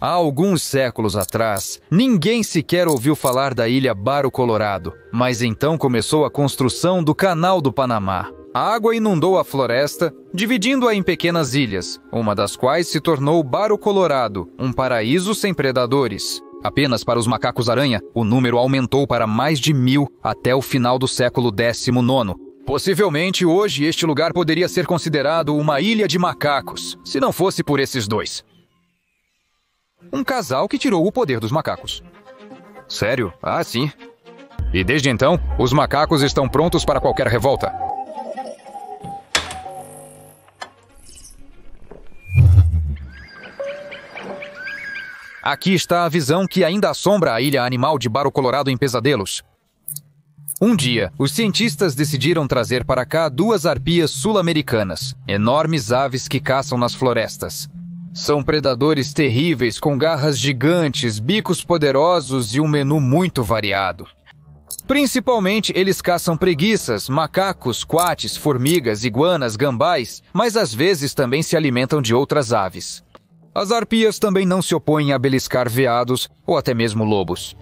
Há alguns séculos atrás, ninguém sequer ouviu falar da ilha Barro Colorado, mas então começou a construção do Canal do Panamá. A água inundou a floresta, dividindo-a em pequenas ilhas, uma das quais se tornou Barro Colorado, um paraíso sem predadores. Apenas para os macacos-aranha, o número aumentou para mais de 1000 até o final do século XIX. Possivelmente, hoje, este lugar poderia ser considerado uma ilha de macacos, se não fosse por esses dois. Um casal que tirou o poder dos macacos. Sério? Ah, sim. E desde então, os macacos estão prontos para qualquer revolta. Aqui está a visão que ainda assombra a ilha animal de Barro Colorado em pesadelos. Um dia, os cientistas decidiram trazer para cá 2 arpias sul-americanas, enormes aves que caçam nas florestas. São predadores terríveis com garras gigantes, bicos poderosos e um menu muito variado. Principalmente, eles caçam preguiças, macacos, coates, formigas, iguanas, gambás, mas às vezes também se alimentam de outras aves. As arpias também não se opõem a beliscar veados ou até mesmo lobos.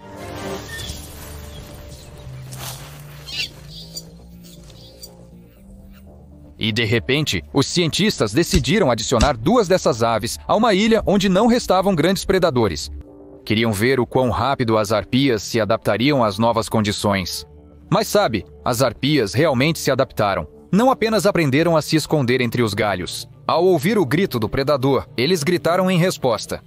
E de repente, os cientistas decidiram adicionar 2 dessas aves a uma ilha onde não restavam grandes predadores. Queriam ver o quão rápido as arpias se adaptariam às novas condições. Mas sabe, as arpias realmente se adaptaram. Não apenas aprenderam a se esconder entre os galhos. Ao ouvir o grito do predador, eles gritaram em resposta.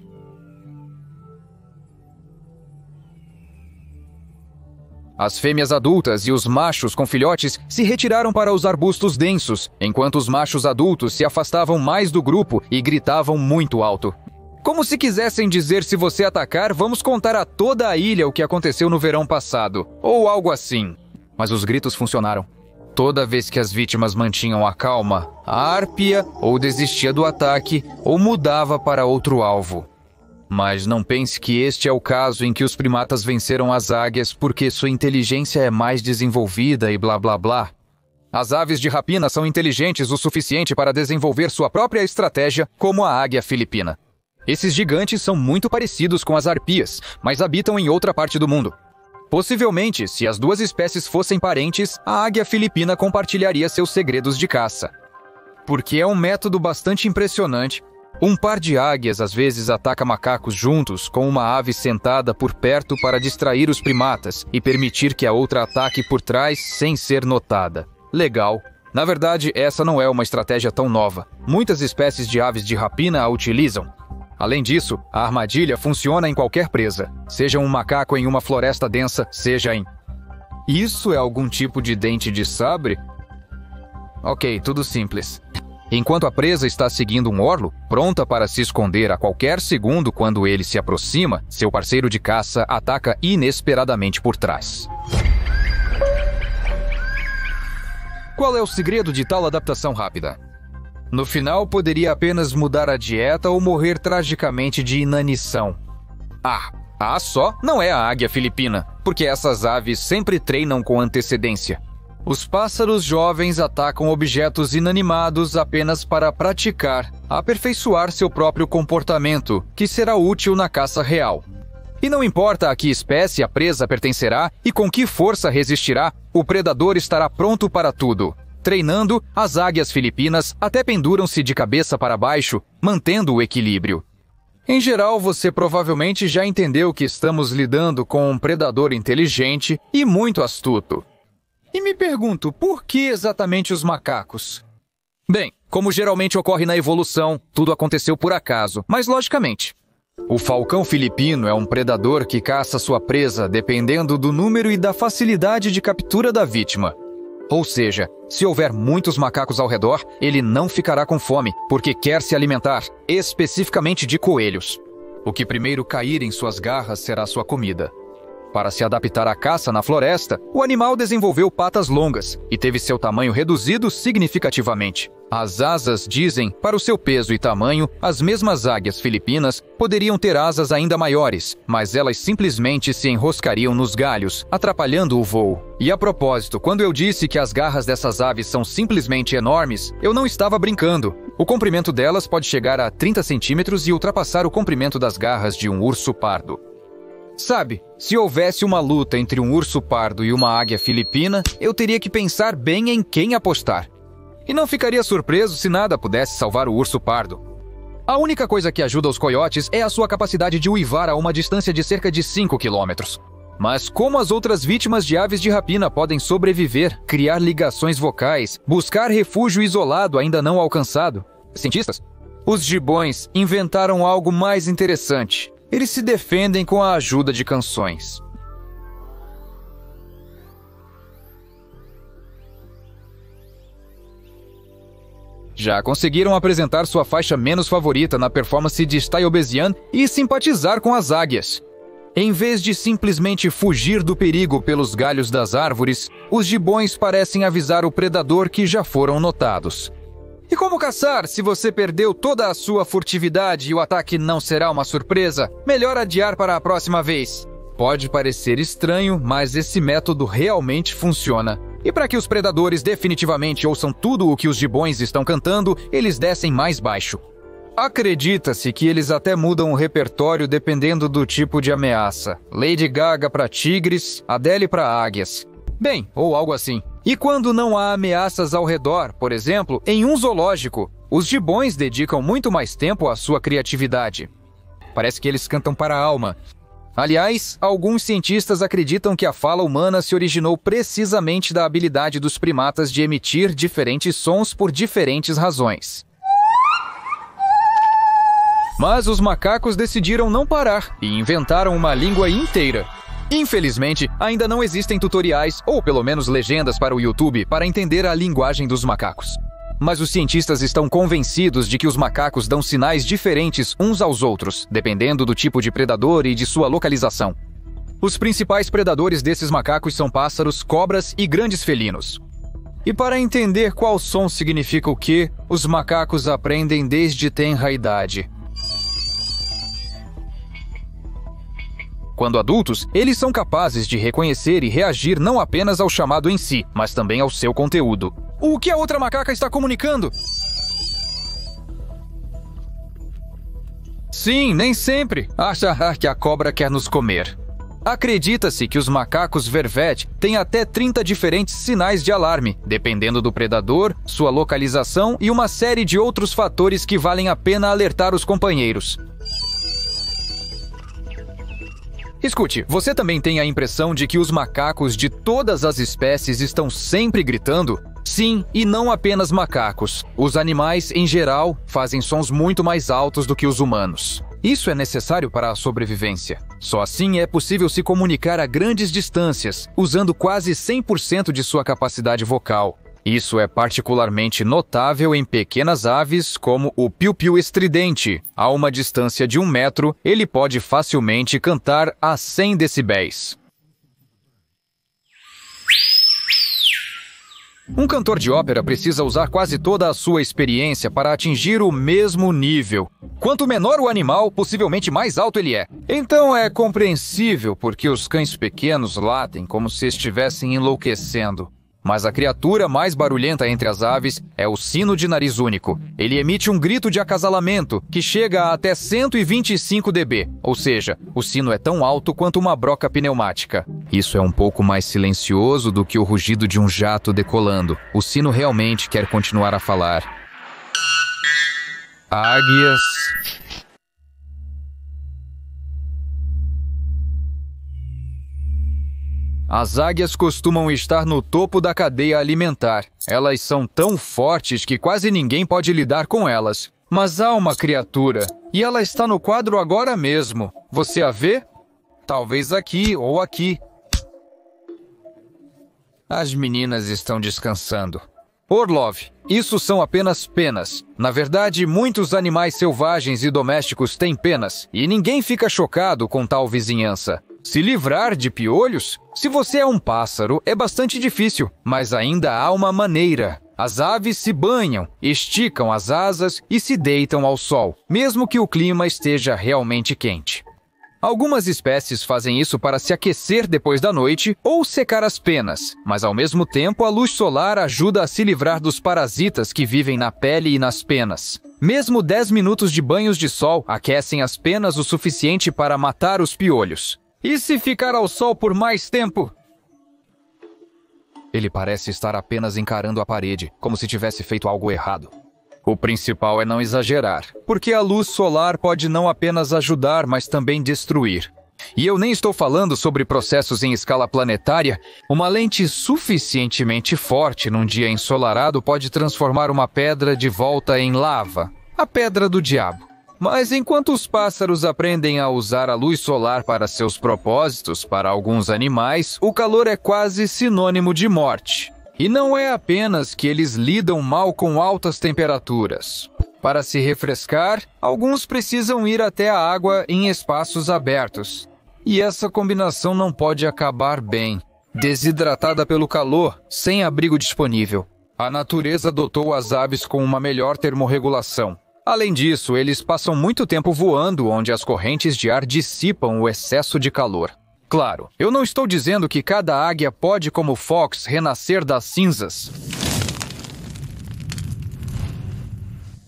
As fêmeas adultas e os machos com filhotes se retiraram para os arbustos densos, enquanto os machos adultos se afastavam mais do grupo e gritavam muito alto. Como se quisessem dizer: se você atacar, vamos contar a toda a ilha o que aconteceu no verão passado, ou algo assim. Mas os gritos funcionaram. Toda vez que as vítimas mantinham a calma, a árpia ou desistia do ataque ou mudava para outro alvo. Mas não pense que este é o caso em que os primatas venceram as águias porque sua inteligência é mais desenvolvida e blá blá blá. As aves de rapina são inteligentes o suficiente para desenvolver sua própria estratégia, como a águia filipina. Esses gigantes são muito parecidos com as arpias, mas habitam em outra parte do mundo. Possivelmente, se as 2 espécies fossem parentes, a águia filipina compartilharia seus segredos de caça. Porque é um método bastante impressionante. Um par de águias às vezes ataca macacos juntos, com uma ave sentada por perto para distrair os primatas e permitir que a outra ataque por trás sem ser notada. Legal. Na verdade, essa não é uma estratégia tão nova. Muitas espécies de aves de rapina a utilizam. Além disso, a armadilha funciona em qualquer presa, seja um macaco em uma floresta densa, seja em... Isso é algum tipo de dente de sabre? Ok, tudo simples. Enquanto a presa está seguindo um orlo, pronta para se esconder a qualquer segundo quando ele se aproxima, seu parceiro de caça ataca inesperadamente por trás. Qual é o segredo de tal adaptação rápida? No final, poderia apenas mudar a dieta ou morrer tragicamente de inanição. Só não é a águia filipina, porque essas aves sempre treinam com antecedência. Os pássaros jovens atacam objetos inanimados apenas para praticar, aperfeiçoar seu próprio comportamento, que será útil na caça real. E não importa a que espécie a presa pertencerá e com que força resistirá, o predador estará pronto para tudo. Treinando, as águias filipinas até penduram-se de cabeça para baixo, mantendo o equilíbrio. Em geral, você provavelmente já entendeu que estamos lidando com um predador inteligente e muito astuto. E me pergunto, por que exatamente os macacos? Bem, como geralmente ocorre na evolução, tudo aconteceu por acaso, mas logicamente. O falcão filipino é um predador que caça sua presa dependendo do número e da facilidade de captura da vítima. Ou seja, se houver muitos macacos ao redor, ele não ficará com fome, porque quer se alimentar, especificamente de coelhos. O que primeiro cair em suas garras será sua comida. Para se adaptar à caça na floresta, o animal desenvolveu patas longas e teve seu tamanho reduzido significativamente. As asas dizem, para o seu peso e tamanho, as mesmas águias filipinas poderiam ter asas ainda maiores, mas elas simplesmente se enroscariam nos galhos, atrapalhando o voo. E a propósito, quando eu disse que as garras dessas aves são simplesmente enormes, eu não estava brincando. O comprimento delas pode chegar a 30 centímetros e ultrapassar o comprimento das garras de um urso pardo. Sabe, se houvesse uma luta entre um urso pardo e uma águia filipina, eu teria que pensar bem em quem apostar. E não ficaria surpreso se nada pudesse salvar o urso pardo. A única coisa que ajuda os coiotes é a sua capacidade de uivar a uma distância de cerca de 5 quilômetros. Mas como as outras vítimas de aves de rapina podem sobreviver, criar ligações vocais, buscar refúgio isolado ainda não alcançado? Cientistas? Os gibões inventaram algo mais interessante. Eles se defendem com a ajuda de canções. Já conseguiram apresentar sua faixa menos favorita na performance de Stylebesian e simpatizar com as águias. Em vez de simplesmente fugir do perigo pelos galhos das árvores, os gibões parecem avisar o predador que já foram notados. E como caçar se você perdeu toda a sua furtividade e o ataque não será uma surpresa? Melhor adiar para a próxima vez. Pode parecer estranho, mas esse método realmente funciona. E para que os predadores definitivamente ouçam tudo o que os gibões estão cantando, eles descem mais baixo. Acredita-se que eles até mudam o repertório dependendo do tipo de ameaça. Lady Gaga para tigres, Adele para águias. Bem, ou algo assim. E quando não há ameaças ao redor, por exemplo, em um zoológico, os gibões dedicam muito mais tempo à sua criatividade. Parece que eles cantam para a alma. Aliás, alguns cientistas acreditam que a fala humana se originou precisamente da habilidade dos primatas de emitir diferentes sons por diferentes razões. Mas os macacos decidiram não parar e inventaram uma língua inteira. Infelizmente, ainda não existem tutoriais, ou pelo menos legendas para o YouTube, para entender a linguagem dos macacos. Mas os cientistas estão convencidos de que os macacos dão sinais diferentes uns aos outros, dependendo do tipo de predador e de sua localização. Os principais predadores desses macacos são pássaros, cobras e grandes felinos. E para entender qual som significa o que, os macacos aprendem desde tenra idade. Quando adultos, eles são capazes de reconhecer e reagir não apenas ao chamado em si, mas também ao seu conteúdo. O que a outra macaca está comunicando? Sim, nem sempre. Acha que a cobra quer nos comer. Acredita-se que os macacos vervet têm até 30 diferentes sinais de alarme, dependendo do predador, sua localização e uma série de outros fatores que valem a pena alertar os companheiros. Escute, você também tem a impressão de que os macacos de todas as espécies estão sempre gritando? Sim, e não apenas macacos. Os animais, em geral, fazem sons muito mais altos do que os humanos. Isso é necessário para a sobrevivência. Só assim é possível se comunicar a grandes distâncias, usando quase 100% de sua capacidade vocal. Isso é particularmente notável em pequenas aves como o piu-piu estridente. A uma distância de 1 metro, ele pode facilmente cantar a 100 decibéis. Um cantor de ópera precisa usar quase toda a sua experiência para atingir o mesmo nível. Quanto menor o animal, possivelmente mais alto ele é. Então é compreensível porque os cães pequenos latem como se estivessem enlouquecendo. Mas a criatura mais barulhenta entre as aves é o sino de nariz único. Ele emite um grito de acasalamento que chega a até 125 dB, ou seja, o sino é tão alto quanto uma broca pneumática. Isso é um pouco mais silencioso do que o rugido de um jato decolando. O sino realmente quer continuar a falar. Águias... As águias costumam estar no topo da cadeia alimentar. Elas são tão fortes que quase ninguém pode lidar com elas. Mas há uma criatura, e ela está no quadro agora mesmo. Você a vê? Talvez aqui ou aqui. As meninas estão descansando. Orlov, isso são apenas penas. Na verdade, muitos animais selvagens e domésticos têm penas, e ninguém fica chocado com tal vizinhança. Se livrar de piolhos? Se você é um pássaro, é bastante difícil, mas ainda há uma maneira. As aves se banham, esticam as asas e se deitam ao sol, mesmo que o clima esteja realmente quente. Algumas espécies fazem isso para se aquecer depois da noite ou secar as penas, mas ao mesmo tempo a luz solar ajuda a se livrar dos parasitas que vivem na pele e nas penas. Mesmo 10 minutos de banhos de sol aquecem as penas o suficiente para matar os piolhos. E se ficar ao sol por mais tempo? Ele parece estar apenas encarando a parede, como se tivesse feito algo errado. O principal é não exagerar, porque a luz solar pode não apenas ajudar, mas também destruir. E eu nem estou falando sobre processos em escala planetária. Uma lente suficientemente forte num dia ensolarado pode transformar uma pedra de volta em lava. A pedra do diabo. Mas enquanto os pássaros aprendem a usar a luz solar para seus propósitos, para alguns animais, o calor é quase sinônimo de morte. E não é apenas que eles lidam mal com altas temperaturas. Para se refrescar, alguns precisam ir até a água em espaços abertos. E essa combinação não pode acabar bem. Desidratada pelo calor, sem abrigo disponível. A natureza dotou as aves com uma melhor termorregulação. Além disso, eles passam muito tempo voando onde as correntes de ar dissipam o excesso de calor. Claro, eu não estou dizendo que cada águia pode, como Fox, renascer das cinzas.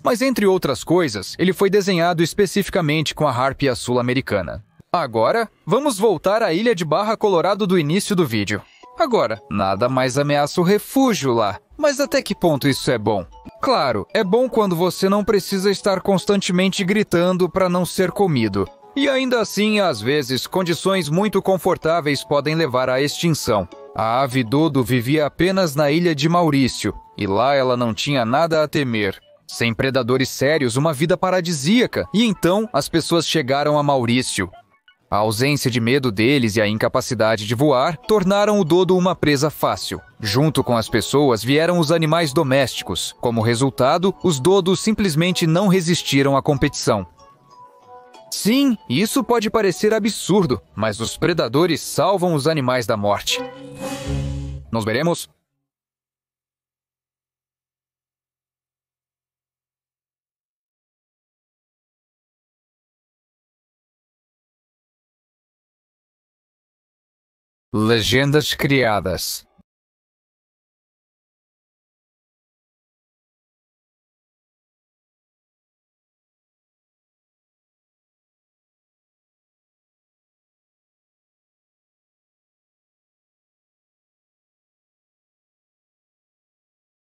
Mas, entre outras coisas, ele foi desenhado especificamente com a harpia sul-americana. Agora, vamos voltar à ilha de Barra Colorado do início do vídeo. Agora, nada mais ameaça o refúgio lá. Mas até que ponto isso é bom? Claro, é bom quando você não precisa estar constantemente gritando para não ser comido. E ainda assim, às vezes, condições muito confortáveis podem levar à extinção. A ave dodo vivia apenas na ilha de Maurício, e lá ela não tinha nada a temer. Sem predadores sérios, uma vida paradisíaca, e então as pessoas chegaram a Maurício. A ausência de medo deles e a incapacidade de voar tornaram o dodo uma presa fácil. Junto com as pessoas vieram os animais domésticos. Como resultado, os dodos simplesmente não resistiram à competição. Sim, isso pode parecer absurdo, mas os predadores salvam os animais da morte. Nos veremos. Legendas criadas.